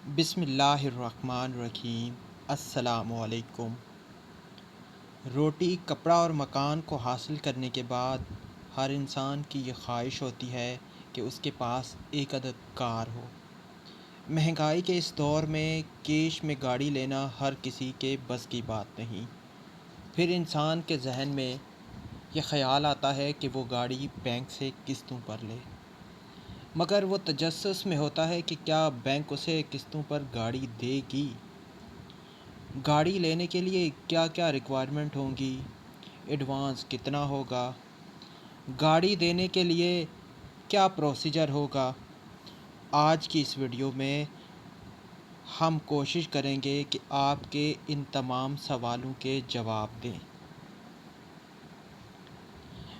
بسم اللہ الرحمن الرحیم۔ السلام علیکم۔ روٹی، کپڑا اور مکان کو حاصل کرنے کے بعد ہر انسان کی یہ خواہش ہوتی ہے کہ اس کے پاس ایک عدد کار ہو۔ مہنگائی کے اس دور میں کیش میں گاڑی لینا ہر کسی کے بس کی بات نہیں۔ پھر انسان کے ذہن میں یہ خیال آتا ہے کہ وہ گاڑی بینک سے قسطوں پر لے، مگر وہ تجسس میں ہوتا ہے کہ کیا بینک اسے قسطوں پر گاڑی دے گی؟ گاڑی لینے کے لیے کیا کیا ریکوائرمنٹ ہوں گی؟ ایڈوانس کتنا ہوگا؟ گاڑی دینے کے لیے کیا پروسیجر ہوگا؟ آج کی اس ویڈیو میں ہم کوشش کریں گے کہ آپ کے ان تمام سوالوں کے جواب دیں۔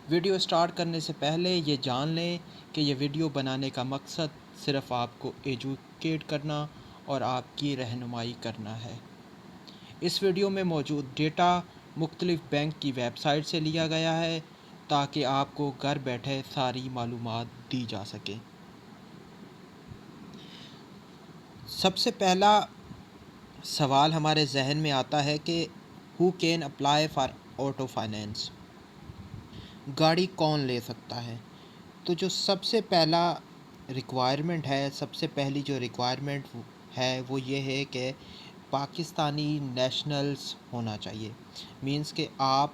ویڈیو سٹارٹ کرنے سے پہلے یہ جان لیں کہ یہ ویڈیو بنانے کا مقصد صرف آپ کو ایجوکیٹ کرنا اور آپ کی رہنمائی کرنا ہے۔ اس ویڈیو میں موجود ڈیٹا مختلف بینک کی ویب سائٹ سے لیا گیا ہے تاکہ آپ کو گھر بیٹھے ساری معلومات دی جا سکے۔ سب سے پہلا سوال ہمارے ذہن میں آتا ہے کہ who can apply for auto finance? گاڑی کون لے سکتا ہے؟ تو جو سب سے پہلا ریکوائرمنٹ ہے، سب سے پہلی جو ریکوائرمنٹ ہے وہ یہ ہے کہ پاکستانی نیشنلز ہونا چاہیے۔ مینس کہ آپ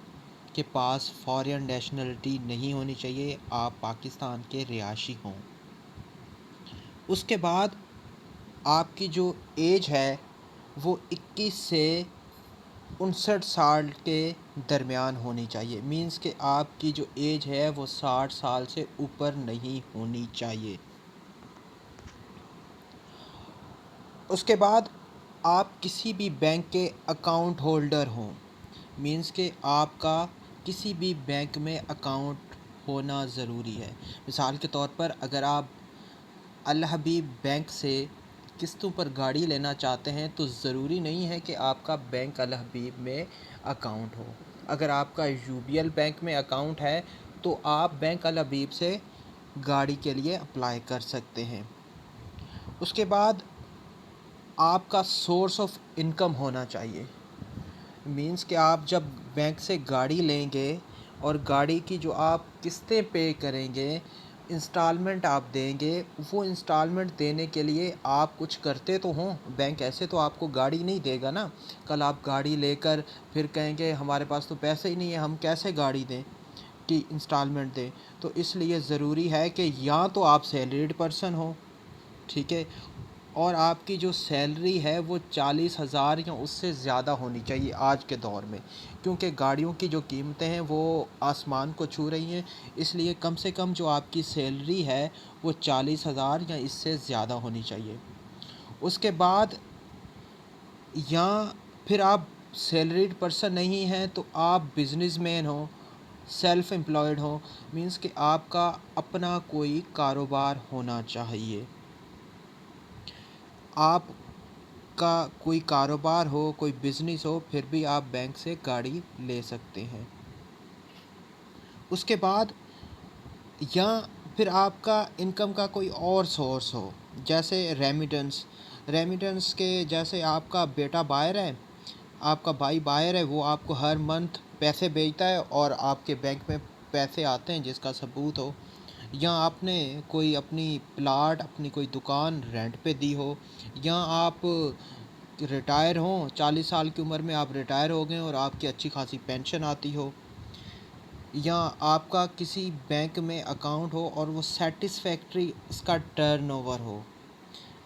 کے پاس فارین نیشنلٹی نہیں ہونی چاہیے، آپ پاکستان کے رہائشی ہوں۔ اس کے بعد آپ کی جو ایج ہے وہ 21 سے 59 سال کے درمیان ہونی چاہیے۔ مینس کہ آپ کی جو ایج ہے وہ 60 سال سے اوپر نہیں ہونی چاہیے۔ اس کے بعد آپ کسی بھی بینک کے اکاؤنٹ ہولڈر ہوں۔ مینس کہ آپ کا کسی بھی بینک میں اکاؤنٹ ہونا ضروری ہے۔ مثال کے طور پر اگر آپ الحبیب بینک سے قسطوں پر گاڑی لینا چاہتے ہیں تو ضروری نہیں ہے کہ آپ کا بینک الحبیب میں اکاؤنٹ ہو۔ اگر آپ کا UBL بینک میں اکاؤنٹ ہے تو آپ بینک الحبیب سے گاڑی کے لیے اپلائی کر سکتے ہیں۔ اس کے بعد آپ کا سورس آف انکم ہونا چاہیے۔ مینس کہ آپ جب بینک سے گاڑی لیں گے اور گاڑی کی جو آپ قسطیں پے کریں گے، انسٹالمنٹ آپ دیں گے، وہ انسٹالمنٹ دینے کے لیے آپ کچھ کرتے تو ہوں۔ بینک ایسے تو آپ کو گاڑی نہیں دے گا نا۔ کل آپ گاڑی لے کر پھر کہیں گے ہمارے پاس تو پیسے ہی نہیں ہیں، ہم کیسے گاڑی دیں کہ انسٹالمنٹ دیں؟ تو اس لیے ضروری ہے کہ یا تو آپ سیلریڈ پرسن ہوں، ٹھیک ہے، اور آپ کی جو سیلری ہے وہ 40,000 یا اس سے زیادہ ہونی چاہیے آج کے دور میں، کیونکہ گاڑیوں کی جو قیمتیں ہیں وہ آسمان کو چھو رہی ہیں۔ اس لیے کم سے کم جو آپ کی سیلری ہے وہ 40,000 یا اس سے زیادہ ہونی چاہیے۔ اس کے بعد یا پھر آپ سیلریڈ پرسن نہیں ہیں تو آپ بزنس مین ہوں، سیلف امپلائڈ ہوں، مینس کہ آپ کا اپنا کوئی کاروبار ہونا چاہیے۔ آپ کا کوئی کاروبار ہو، کوئی بزنس ہو، پھر بھی آپ بینک سے گاڑی لے سکتے ہیں۔ اس کے بعد یا پھر آپ کا انکم کا کوئی اور سورس ہو، جیسے ریمیٹنس کے، جیسے آپ کا بیٹا باہر ہے، آپ کا بھائی باہر ہے، وہ آپ کو ہر منتھ پیسے بھیجتا ہے اور آپ کے بینک میں پیسے آتے ہیں جس کا ثبوت ہو، یا آپ نے کوئی اپنی پلاٹ، اپنی کوئی دکان رینٹ پہ دی ہو، یا آپ ریٹائر ہوں، 40 سال کی عمر میں آپ ریٹائر ہو گئے اور آپ کی اچھی خاصی پینشن آتی ہو، یا آپ کا کسی بینک میں اکاؤنٹ ہو اور وہ سیٹسفیکٹری اس کا ٹرن اوور ہو،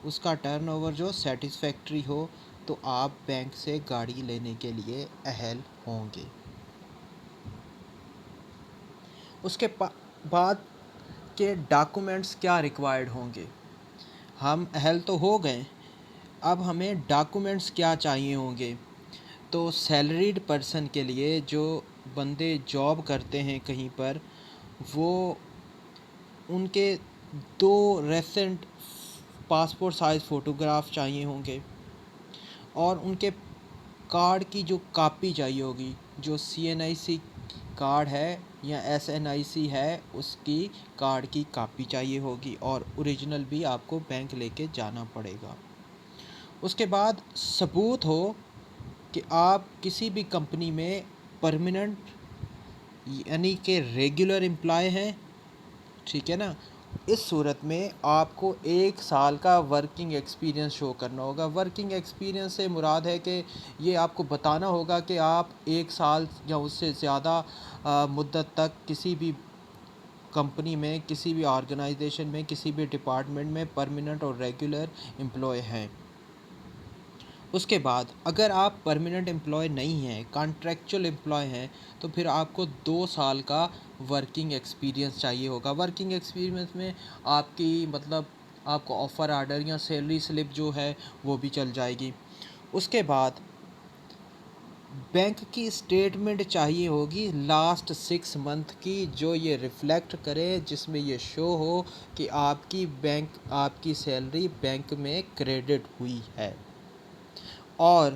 اس کا ٹرن اوور جو سیٹسفیکٹری ہو، تو آپ بینک سے گاڑی لینے کے لیے اہل ہوں گے۔ اس کے بعد کے ڈاکومنٹس کیا ریکوائرڈ ہوں گے؟ ہم اہل تو ہو گئے، اب ہمیں ڈاکومنٹس کیا چاہیے ہوں گے؟ تو سیلریڈ پرسن کے لیے، جو بندے جاب کرتے ہیں کہیں پر، وہ ان کے 2 ریسنٹ پاسپورٹ سائز فوٹوگراف چاہیے ہوں گے، اور ان کے کارڈ کی جو کاپی چاہیے ہوگی، جو CNIC کارڈ ہے یا SNIC ہے، اس کی کارڈ کی کاپی چاہیے ہوگی، اور اوریجنل بھی آپ کو بینک لے کے جانا پڑے گا۔ اس کے بعد ثبوت ہو کہ آپ کسی بھی کمپنی میں پرماننٹ یعنی کہ ریگولر امپلائی ہیں، ٹھیک ہے نا۔ اس صورت میں آپ کو 1 سال کا ورکنگ ایکسپیرینس شو کرنا ہوگا۔ ورکنگ ایکسپیرینس سے مراد ہے کہ یہ آپ کو بتانا ہوگا کہ آپ 1 سال یا اس سے زیادہ مدت تک کسی بھی کمپنی میں، کسی بھی آرگنائزیشن میں، کسی بھی ڈپارٹمنٹ میں پرماننٹ اور ریگولر امپلائی ہیں۔ اس کے بعد اگر آپ پرماننٹ امپلائی نہیں ہیں، کانٹریکچول امپلائی ہیں، تو پھر آپ کو 2 سال کا ورکنگ ایکسپیرینس چاہیے ہوگا۔ ورکنگ ایکسپیرینس میں آپ کی مطلب آپ کو آفر آرڈر یا سیلری سلپ جو ہے وہ بھی چل جائے گی۔ اس کے بعد بینک کی اسٹیٹمنٹ چاہیے ہوگی لاسٹ 6 منتھ کی، جو یہ ریفلیکٹ کرے، جس میں یہ شو ہو کہ آپ کی سیلری بینک میں کریڈٹ ہوئی ہے۔ اور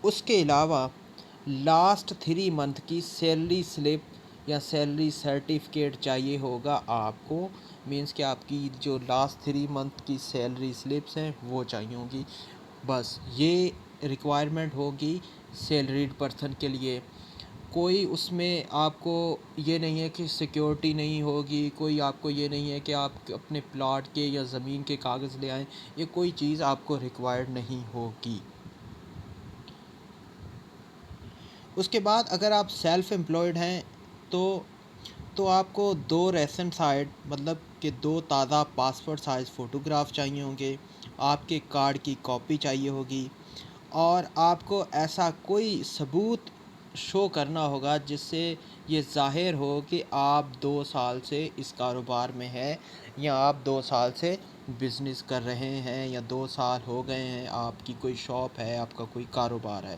اس کے علاوہ لاسٹ 3 منتھ کی سیلری سلپ یا سیلری سرٹیفکیٹ چاہیے ہوگا آپ کو، مینس کہ آپ کی جو لاسٹ 3 منتھ کی سیلری سلپس ہیں وہ چاہیے ہوگی۔ بس یہ ریکوائرمنٹ ہوگی سیلریڈ پرسن کے لیے۔ کوئی اس میں آپ کو یہ نہیں ہے کہ سیکیورٹی نہیں ہوگی، کوئی آپ کو یہ نہیں ہے کہ آپ اپنے پلاٹ کے یا زمین کے کاغذ لے آئیں، یہ کوئی چیز آپ کو ریکوائرڈ نہیں ہوگی۔ اس کے بعد اگر آپ سیلف امپلائڈ ہیں تو آپ کو 2 ریسنٹ مطلب کہ 2 تازہ پاسپورٹ سائز فوٹوگراف چاہیے ہوں گے، آپ کے کارڈ کی کاپی چاہیے ہوگی، اور آپ کو ایسا کوئی ثبوت شو کرنا ہوگا جس سے یہ ظاہر ہو کہ آپ 2 سال سے اس کاروبار میں ہیں، یا آپ 2 سال سے بزنس کر رہے ہیں، یا 2 سال ہو گئے ہیں آپ کی کوئی شاپ ہے، آپ کا کوئی کاروبار ہے۔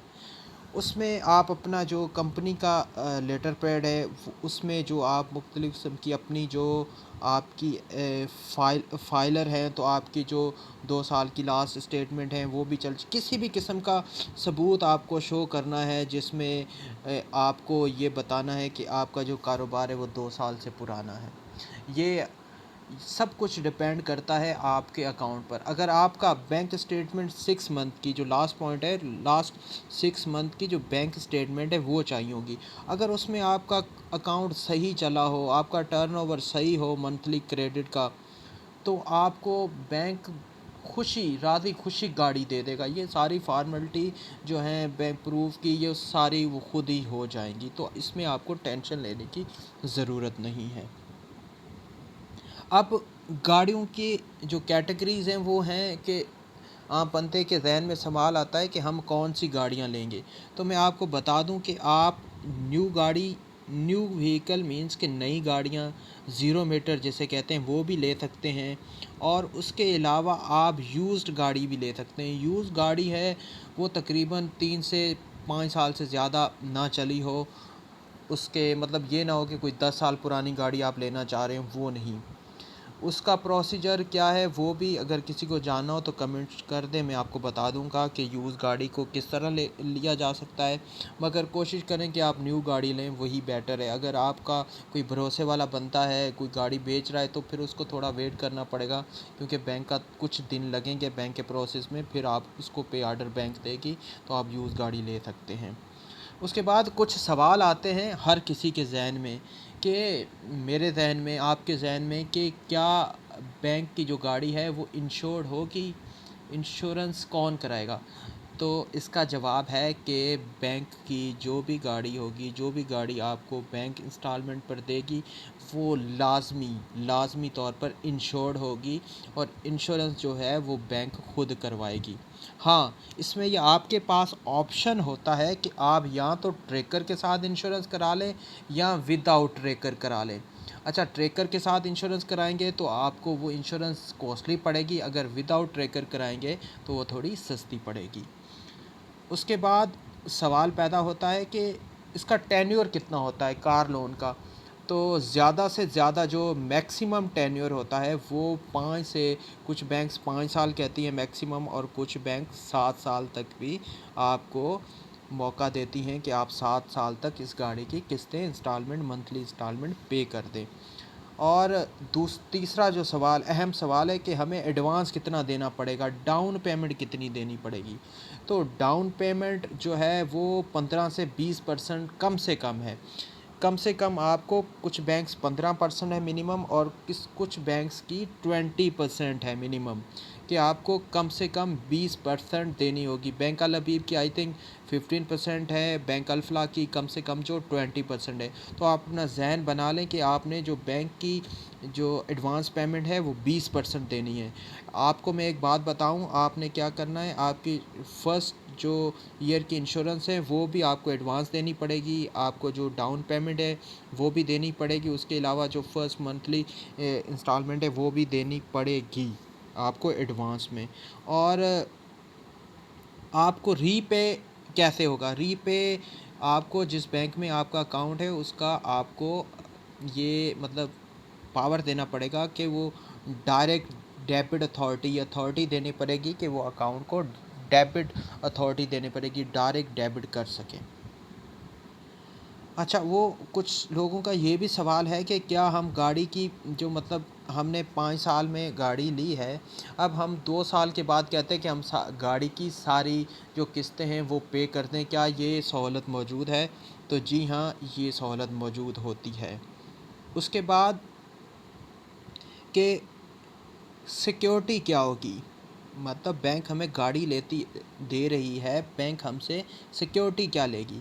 اس میں آپ اپنا جو کمپنی کا لیٹر پیڈ ہے، اس میں جو آپ مختلف قسم کی اپنی جو آپ کی فائلر ہیں، تو آپ کی جو 2 سال کی لاسٹ اسٹیٹمنٹ ہیں وہ بھی کسی بھی قسم کا ثبوت آپ کو شو کرنا ہے جس میں آپ کو یہ بتانا ہے کہ آپ کا جو کاروبار ہے وہ 2 سال سے پرانا ہے۔ یہ سب کچھ ڈپینڈ کرتا ہے آپ کے اکاؤنٹ پر۔ اگر آپ کا بینک اسٹیٹمنٹ 6 منتھ کی جو لاسٹ پوائنٹ ہے، لاسٹ 6 منتھ کی جو بینک اسٹیٹمنٹ ہے وہ چاہیے ہوگی۔ اگر اس میں آپ کا اکاؤنٹ صحیح چلا ہو، آپ کا ٹرن اوور صحیح ہو منتھلی کریڈٹ کا، تو آپ کو بینک راضی خوشی گاڑی دے دے گا۔ یہ ساری فارمیلٹی جو ہیں بینک پروف کی، یہ ساری وہ خود ہی ہو جائیں گی، تو اس میں آپ کو ٹینشن لینے کی ضرورت نہیں ہے۔ اب گاڑیوں کی جو کیٹیگریز ہیں وہ ہیں کہ عام بندے کے ذہن میں سوال آتا ہے کہ ہم کون سی گاڑیاں لیں گے۔ تو میں آپ کو بتا دوں کہ آپ نیو وہیکل مینس کہ نئی گاڑیاں، 0 میٹر جسے کہتے ہیں، وہ بھی لے سکتے ہیں، اور اس کے علاوہ آپ یوزڈ گاڑی بھی لے سکتے ہیں۔ یوزڈ گاڑی ہے وہ تقریباً 3 سے 5 سال سے زیادہ نہ چلی ہو، اس کے مطلب یہ نہ ہو کہ کوئی 10 سال پرانی گاڑی آپ لینا چاہ رہے ہیں، وہ نہیں۔ اس کا پروسیجر کیا ہے وہ بھی اگر کسی کو جاننا ہو تو کمنٹ کر دیں، میں آپ کو بتا دوں گا کہ یوز گاڑی کو کس طرح لیا جا سکتا ہے، مگر کوشش کریں کہ آپ نیو گاڑی لیں، وہی بیٹر ہے۔ اگر آپ کا کوئی بھروسے والا بنتا ہے، کوئی گاڑی بیچ رہا ہے، تو پھر اس کو تھوڑا ویٹ کرنا پڑے گا، کیونکہ بینک کا کچھ دن لگیں گے بینک کے پروسیس میں، پھر آپ اس کو پے آرڈر بینک دے گی تو آپ یوز گاڑی لے سکتے ہیں۔ اس کے بعد کچھ سوال آتے ہیں ہر کسی کے ذہن میں، کہ میرے ذہن میں، آپ کے ذہن میں، کہ کیا بینک کی جو گاڑی ہے وہ انشورڈ ہوگی، انشورنس کون کرائے گا؟ تو اس کا جواب ہے کہ بینک کی جو بھی گاڑی ہوگی، جو بھی گاڑی آپ کو بینک انسٹالمنٹ پر دے گی، وہ لازمی طور پر انشورڈ ہوگی، اور انشورنس جو ہے وہ بینک خود کروائے گی۔ ہاں، اس میں یہ آپ کے پاس آپشن ہوتا ہے کہ آپ یا تو ٹریکر کے ساتھ انشورنس کرا لیں یا ود آؤٹ ٹریکر کرا لیں۔ اچھا، ٹریکر کے ساتھ انشورنس کرائیں گے تو آپ کو وہ انشورنس کوسٹلی پڑے گی، اگر ود آؤٹ ٹریکر کرائیں گے تو وہ تھوڑی سستی پڑے گی۔ اس کے بعد سوال پیدا ہوتا ہے کہ اس کا ٹینیور کتنا ہوتا ہے کار لون کا؟ تو زیادہ سے زیادہ جو میکسیمم ٹینیور ہوتا ہے وہ 5 سے کچھ بینکس 5 سال کہتی ہیں میکسیمم، اور کچھ بینک 7 سال تک بھی آپ کو موقع دیتی ہیں کہ آپ 7 سال تک اس گاڑی کی قسطیں منتھلی انسٹالمنٹ پے کر دیں۔ اور تیسرا جو سوال اہم سوال ہے کہ ہمیں ایڈوانس کتنا دینا پڑے گا، ڈاؤن پیمنٹ کتنی دینی پڑے گی۔ تو ڈاؤن پیمنٹ جو ہے وہ 15 سے 20% کم سے کم ہے۔ کم سے کم آپ کو کچھ بینکس 15% ہے منیمم، اور کچھ بینکس کی 20% ہے منیمم، کہ آپ کو کم سے کم 20% دینی ہوگی۔ بینک الحبیب کی آئی تھنک 15% ہے، بینک الفلاح کی کم سے کم جو 20% ہے۔ تو آپ اپنا ذہن بنا لیں کہ آپ نے جو بینک کی جو ایڈوانس پیمنٹ ہے وہ 20% دینی ہے۔ آپ کو میں ایک بات بتاؤں، آپ نے کیا کرنا ہے، آپ کی فرسٹ جو ایئر کی انشورنس ہے وہ بھی آپ کو ایڈوانس دینی پڑے گی، آپ کو جو ڈاؤن پیمنٹ ہے وہ بھی دینی پڑے گی، اس کے علاوہ جو فرسٹ منتھلی انسٹالمنٹ ہے وہ بھی دینی پڑے گی آپ کو ایڈوانس میں۔ اور آپ کو ری پے کیسے ہوگا؟ ری پے آپ کو جس بینک میں آپ کا اکاؤنٹ ہے اس کا آپ کو یہ مطلب پاور دینا پڑے گا کہ وہ ڈائریکٹ ڈیبٹ اتھارٹی دینی پڑے گی، کہ وہ اکاؤنٹ کو ڈیبٹ اتھارٹی دینی پڑے گی، ڈائریکٹ ڈیبٹ کر سکیں۔ اچھا، وہ کچھ لوگوں کا یہ بھی سوال ہے کہ کیا ہم گاڑی کی جو مطلب ہم نے 5 سال میں گاڑی لی ہے، اب ہم 2 سال کے بعد کہتے ہیں کہ ہم گاڑی کی ساری جو قسطیں ہیں وہ پے کر دیں، کیا یہ سہولت موجود ہے؟ تو جی ہاں، یہ سہولت موجود ہوتی ہے۔ اس کے بعد کہ سیکیورٹی کیا ہوگی، مطلب بینک ہمیں گاڑی دے رہی ہے، بینک ہم سے سیکیورٹی کیا لے گی؟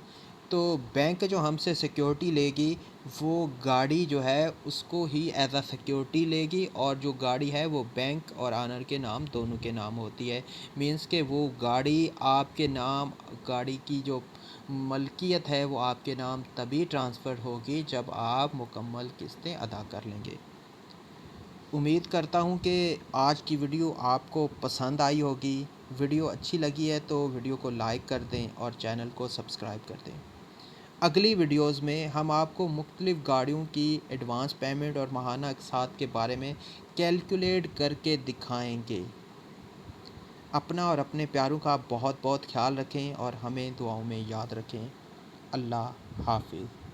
تو بینک جو ہم سے سیکیورٹی لے گی وہ گاڑی جو ہے اس کو ہی ایز اے سیکیورٹی لے گی، اور جو گاڑی ہے وہ بینک اور آنر کے نام دونوں کے نام ہوتی ہے۔ مینس کہ وہ گاڑی آپ کے نام، گاڑی کی جو ملکیت ہے وہ آپ کے نام تبھی ٹرانسفر ہوگی جب آپ مکمل قسطیں ادا کر لیں گے۔ امید کرتا ہوں کہ آج کی ویڈیو آپ کو پسند آئی ہوگی۔ ویڈیو اچھی لگی ہے تو ویڈیو کو لائک کر دیں اور چینل کو سبسکرائب کر دیں۔ اگلی ویڈیوز میں ہم آپ کو مختلف گاڑیوں کی ایڈوانس پیمنٹ اور ماہانہ اقساط کے بارے میں کیلکولیٹ کر کے دکھائیں گے۔ اپنا اور اپنے پیاروں کا بہت بہت خیال رکھیں اور ہمیں دعاؤں میں یاد رکھیں۔ اللہ حافظ۔